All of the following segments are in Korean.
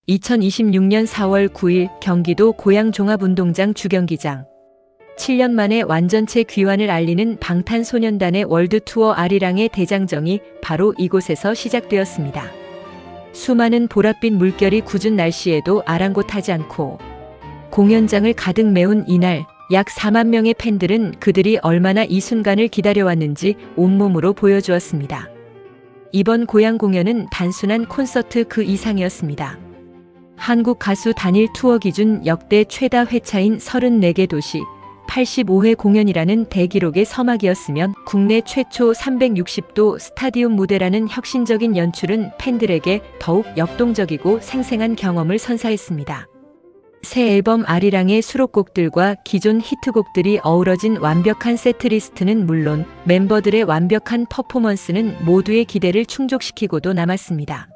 2026년 4월 9일 경기도 고양종합운동장 주경기장. 7년 만에 완전체 귀환을 알리는 방탄소년단의 월드투어 아리랑의 대장정이 바로 이곳에서 시작되었습니다. 수많은 보랏빛 물결이 궂은 날씨에도 아랑곳하지 않고 공연장을 가득 메운 이날, 약 4만 명의 팬들은 그들이 얼마나 이 순간을 기다려왔는지 온몸으로 보여주었습니다. 이번 고양 공연은 단순한 콘서트 그 이상이었습니다. 한국 가수 단일 투어 기준 역대 최다 회차인 34개 도시, 85회 공연이라는 대기록의 서막이었으면 국내 최초 360도 스타디움 무대라는 혁신적인 연출은 팬들에게 더욱 역동적이고 생생한 경험을 선사했습니다. 새 앨범 아리랑의 수록곡들과 기존 히트곡들이 어우러진 완벽한 세트리스트는 물론 멤버들의 완벽한 퍼포먼스는 모두의 기대를 충족시키고도 남았습니다.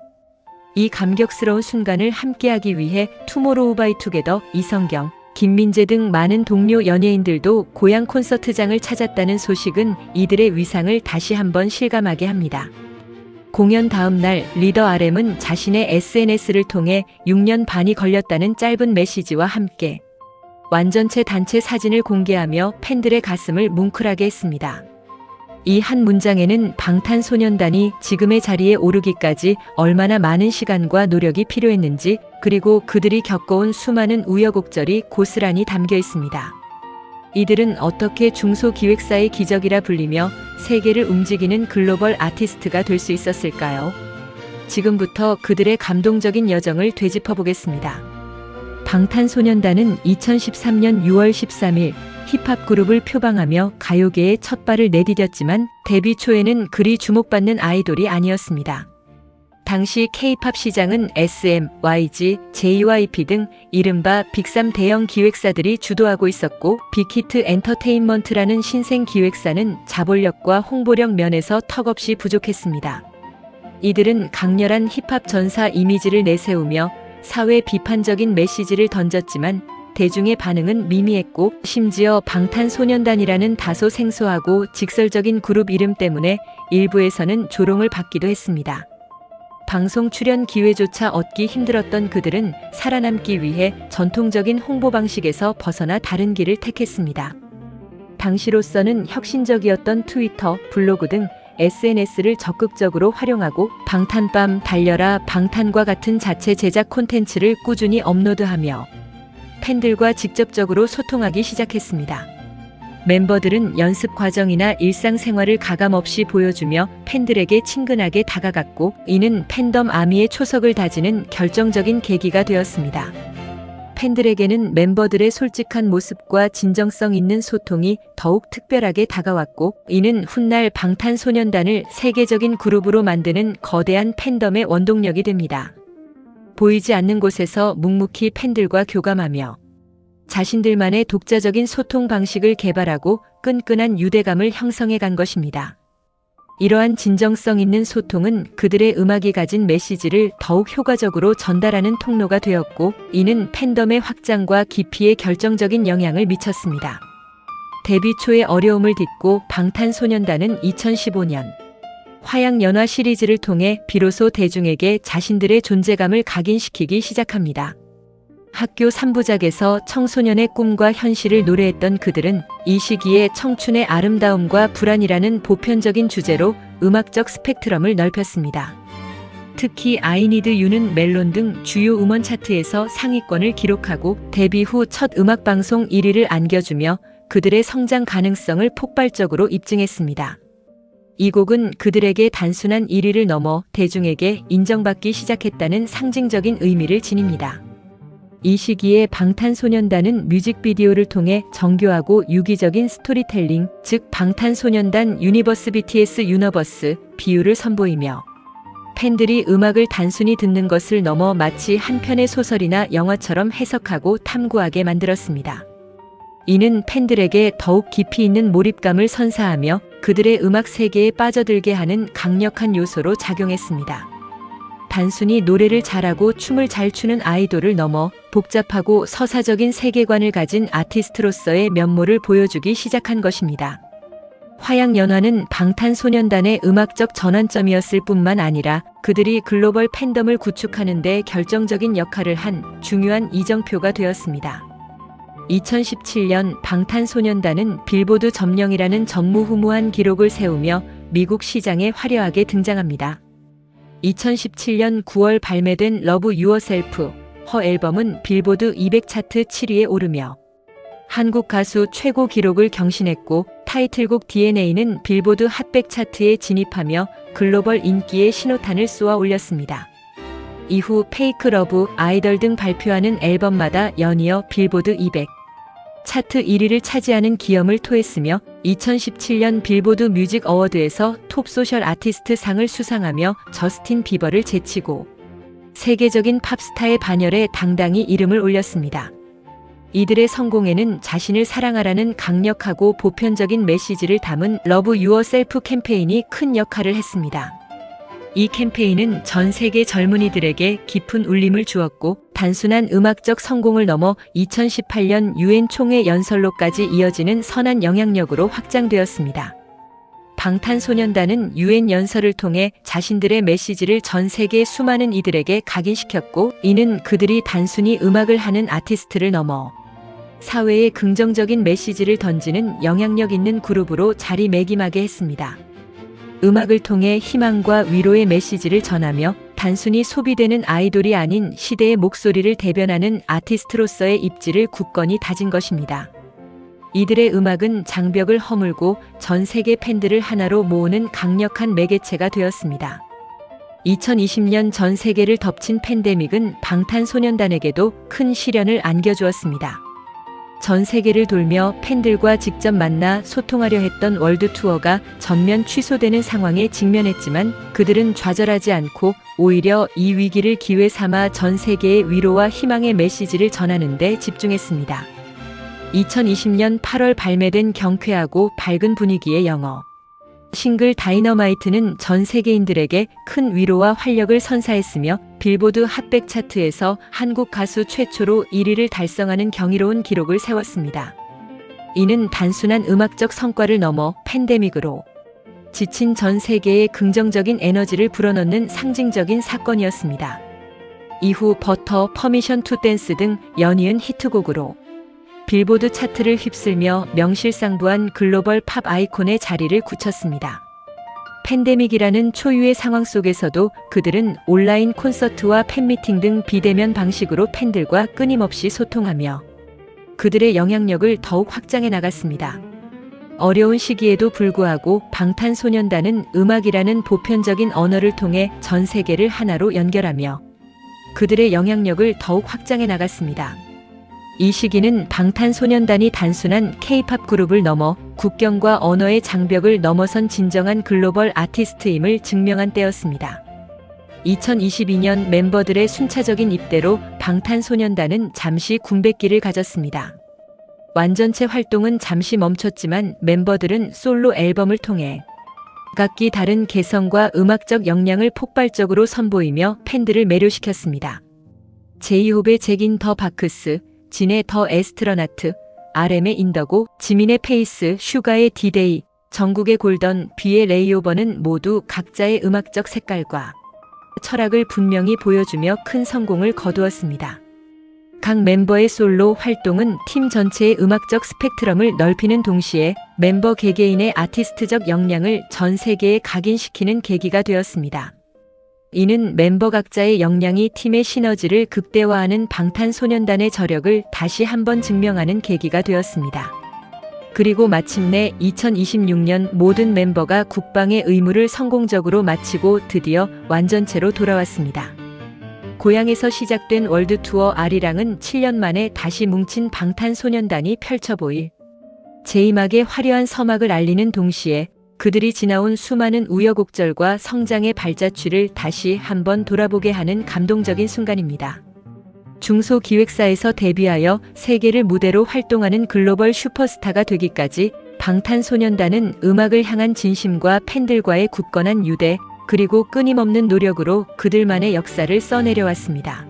이 감격스러운 순간을 함께하기 위해 투모로우바이투게더, 이성경, 김민재 등 많은 동료 연예인들도 고양 콘서트장을 찾았다는 소식은 이들의 위상을 다시 한번 실감하게 합니다. 공연 다음 날 리더 RM은 자신의 SNS를 통해 6년 반이 걸렸다는 짧은 메시지와 함께 완전체 단체 사진을 공개하며 팬들의 가슴을 뭉클하게 했습니다. 이 한 문장에는 방탄소년단이 지금의 자리에 오르기까지 얼마나 많은 시간과 노력이 필요했는지, 그리고 그들이 겪어온 수많은 우여곡절이 고스란히 담겨 있습니다. 이들은 어떻게 중소기획사의 기적이라 불리며 세계를 움직이는 글로벌 아티스트가 될 수 있었을까요? 지금부터 그들의 감동적인 여정을 되짚어 보겠습니다. 방탄소년단은 2013년 6월 13일 힙합 그룹을 표방하며 가요계에 첫 발을 내디뎠지만 데뷔 초에는 그리 주목받는 아이돌이 아니었습니다. 당시 K-팝 시장은 SM, YG, JYP 등 이른바 빅3 대형 기획사들이 주도하고 있었고, 빅히트 엔터테인먼트라는 신생 기획사는 자본력과 홍보력 면에서 턱없이 부족했습니다. 이들은 강렬한 힙합 전사 이미지를 내세우며 사회 비판적인 메시지를 던졌지만 대중의 반응은 미미했고, 심지어 방탄소년단이라는 다소 생소하고 직설적인 그룹 이름 때문에 일부에서는 조롱을 받기도 했습니다. 방송 출연 기회조차 얻기 힘들었던 그들은 살아남기 위해 전통적인 홍보 방식에서 벗어나 다른 길을 택했습니다. 당시로서는 혁신적이었던 트위터, 블로그 등 SNS를 적극적으로 활용하고 방탄밤, 달려라, 방탄과 같은 자체 제작 콘텐츠를 꾸준히 업로드하며 팬들과 직접적으로 소통하기 시작했습니다. 멤버들은 연습 과정이나 일상생활을 가감없이 보여주며 팬들에게 친근하게 다가갔고, 이는 팬덤 아미의 초석을 다지는 결정적인 계기가 되었습니다. 팬들에게는 멤버들의 솔직한 모습과 진정성 있는 소통이 더욱 특별하게 다가왔고, 이는 훗날 방탄소년단을 세계적인 그룹으로 만드는 거대한 팬덤의 원동력이 됩니다. 보이지 않는 곳에서 묵묵히 팬들과 교감하며 자신들만의 독자적인 소통 방식을 개발하고 끈끈한 유대감을 형성해 간 것입니다. 이러한 진정성 있는 소통은 그들의 음악이 가진 메시지를 더욱 효과적으로 전달하는 통로가 되었고, 이는 팬덤의 확장과 깊이에 결정적인 영향을 미쳤습니다. 데뷔 초의 어려움을 딛고 방탄소년단은 2015년 화양연화 시리즈를 통해 비로소 대중에게 자신들의 존재감을 각인시키기 시작합니다. 학교 3부작에서 청소년의 꿈과 현실을 노래했던 그들은 이 시기에 청춘의 아름다움과 불안이라는 보편적인 주제로 음악적 스펙트럼을 넓혔습니다. 특히 I Need You는 멜론 등 주요 음원 차트에서 상위권을 기록하고 데뷔 후 첫 음악방송 1위를 안겨주며 그들의 성장 가능성을 폭발적으로 입증했습니다. 이 곡은 그들에게 단순한 1위를 넘어 대중에게 인정받기 시작했다는 상징적인 의미를 지닙니다. 이 시기에 방탄소년단은 뮤직비디오를 통해 정교하고 유기적인 스토리텔링, 즉 방탄소년단 유니버스 BTS 유너버스 비유를 선보이며 팬들이 음악을 단순히 듣는 것을 넘어 마치 한 편의 소설이나 영화처럼 해석하고 탐구하게 만들었습니다. 이는 팬들에게 더욱 깊이 있는 몰입감을 선사하며 그들의 음악 세계에 빠져들게 하는 강력한 요소로 작용했습니다. 단순히 노래를 잘하고 춤을 잘 추는 아이돌을 넘어 복잡하고 서사적인 세계관을 가진 아티스트로서의 면모를 보여주기 시작한 것입니다. 화양연화는 방탄소년단의 음악적 전환점이었을 뿐만 아니라 그들이 글로벌 팬덤을 구축하는 데 결정적인 역할을 한 중요한 이정표가 되었습니다. 2017년 방탄소년단은 빌보드 점령이라는 전무후무한 기록을 세우며 미국 시장에 화려하게 등장합니다. 2017년 9월 발매된 러브 유어셀프 허 앨범은 빌보드 200 차트 7위에 오르며 한국 가수 최고 기록을 경신했고, 타이틀곡 DNA는 빌보드 핫100 차트에 진입하며 글로벌 인기의 신호탄을 쏘아 올렸습니다. 이후 페이크 러브, 아이돌 등 발표하는 앨범마다 연이어 빌보드 200 차트 1위를 차지하는 기염을 토했으며 2017년 빌보드 뮤직 어워드에서 톱 소셜 아티스트 상을 수상하며 저스틴 비버를 제치고 세계적인 팝스타의 반열에 당당히 이름을 올렸습니다. 이들의 성공에는 자신을 사랑하라는 강력하고 보편적인 메시지를 담은 러브 유어셀프 캠페인이 큰 역할을 했습니다. 이 캠페인은 전 세계 젊은이들에게 깊은 울림을 주었고, 단순한 음악적 성공을 넘어 2018년 UN 총회 연설로까지 이어지는 선한 영향력으로 확장되었습니다. 방탄소년단은 UN 연설을 통해 자신들의 메시지를 전 세계 수많은 이들에게 각인시켰고, 이는 그들이 단순히 음악을 하는 아티스트를 넘어 사회에 긍정적인 메시지를 던지는 영향력 있는 그룹으로 자리매김하게 했습니다. 음악을 통해 희망과 위로의 메시지를 전하며 단순히 소비되는 아이돌이 아닌 시대의 목소리를 대변하는 아티스트로서의 입지를 굳건히 다진 것입니다. 이들의 음악은 장벽을 허물고 전 세계 팬들을 하나로 모으는 강력한 매개체가 되었습니다. 2020년 전 세계를 덮친 팬데믹은 방탄소년단에게도 큰 시련을 안겨주었습니다. 전 세계를 돌며 팬들과 직접 만나 소통하려 했던 월드 투어가 전면 취소되는 상황에 직면했지만 그들은 좌절하지 않고 오히려 이 위기를 기회 삼아 전 세계에 위로와 희망의 메시지를 전하는 데 집중했습니다. 2020년 8월 발매된 경쾌하고 밝은 분위기의 영어 싱글 다이너마이트는 전 세계인들에게 큰 위로와 활력을 선사했으며 빌보드 핫100 차트에서 한국 가수 최초로 1위를 달성하는 경이로운 기록을 세웠습니다. 이는 단순한 음악적 성과를 넘어 팬데믹으로 지친 전 세계에 긍정적인 에너지를 불어넣는 상징적인 사건이었습니다. 이후 버터, 퍼미션 투 댄스 등 연이은 히트곡으로 빌보드 차트를 휩쓸며 명실상부한 글로벌 팝 아이콘의 자리를 굳혔습니다. 팬데믹이라는 초유의 상황 속에서도 그들은 온라인 콘서트와 팬미팅 등 비대면 방식으로 팬들과 끊임없이 소통하며 그들의 영향력을 더욱 확장해 나갔습니다. 어려운 시기에도 불구하고 방탄소년단은 음악이라는 보편적인 언어를 통해 전 세계를 하나로 연결하며 그들의 영향력을 더욱 확장해 나갔습니다. 이 시기는 방탄소년단이 단순한 K-팝 그룹을 넘어 국경과 언어의 장벽을 넘어선 진정한 글로벌 아티스트임을 증명한 때였습니다. 2022년 멤버들의 순차적인 입대로 방탄소년단은 잠시 군백기를 가졌습니다. 완전체 활동은 잠시 멈췄지만 멤버들은 솔로 앨범을 통해 각기 다른 개성과 음악적 역량을 폭발적으로 선보이며 팬들을 매료시켰습니다. 제이홉의 잭 인 더 바크스, 진의 더 에스트러나트, RM의 인더고, 지민의 페이스, 슈가의 디데이, 정국의 골던, 비의 레이오버는 모두 각자의 음악적 색깔과 철학을 분명히 보여주며 큰 성공을 거두었습니다. 각 멤버의 솔로 활동은 팀 전체의 음악적 스펙트럼을 넓히는 동시에 멤버 개개인의 아티스트적 역량을 전 세계에 각인시키는 계기가 되었습니다. 이는 멤버 각자의 역량이 팀의 시너지를 극대화하는 방탄소년단의 저력을 다시 한번 증명하는 계기가 되었습니다. 그리고 마침내 2026년 모든 멤버가 국방의 의무를 성공적으로 마치고 드디어 완전체로 돌아왔습니다. 고향에서 시작된 월드 투어 아리랑은 7년 만에 다시 뭉친 방탄소년단이 펼쳐보일 제2막의 화려한 서막을 알리는 동시에 그들이 지나온 수많은 우여곡절과 성장의 발자취를 다시 한번 돌아보게 하는 감동적인 순간입니다. 중소기획사에서 데뷔하여 세계를 무대로 활동하는 글로벌 슈퍼스타가 되기까지 방탄소년단은 음악을 향한 진심과 팬들과의 굳건한 유대, 그리고 끊임없는 노력으로 그들만의 역사를 써내려왔습니다.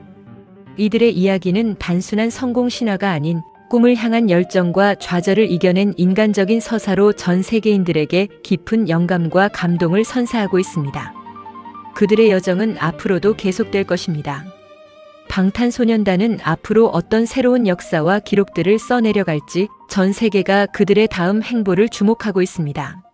이들의 이야기는 단순한 성공 신화가 아닌 꿈을 향한 열정과 좌절을 이겨낸 인간적인 서사로 전 세계인들에게 깊은 영감과 감동을 선사하고 있습니다. 그들의 여정은 앞으로도 계속될 것입니다. 방탄소년단은 앞으로 어떤 새로운 역사와 기록들을 써내려갈지 전 세계가 그들의 다음 행보를 주목하고 있습니다.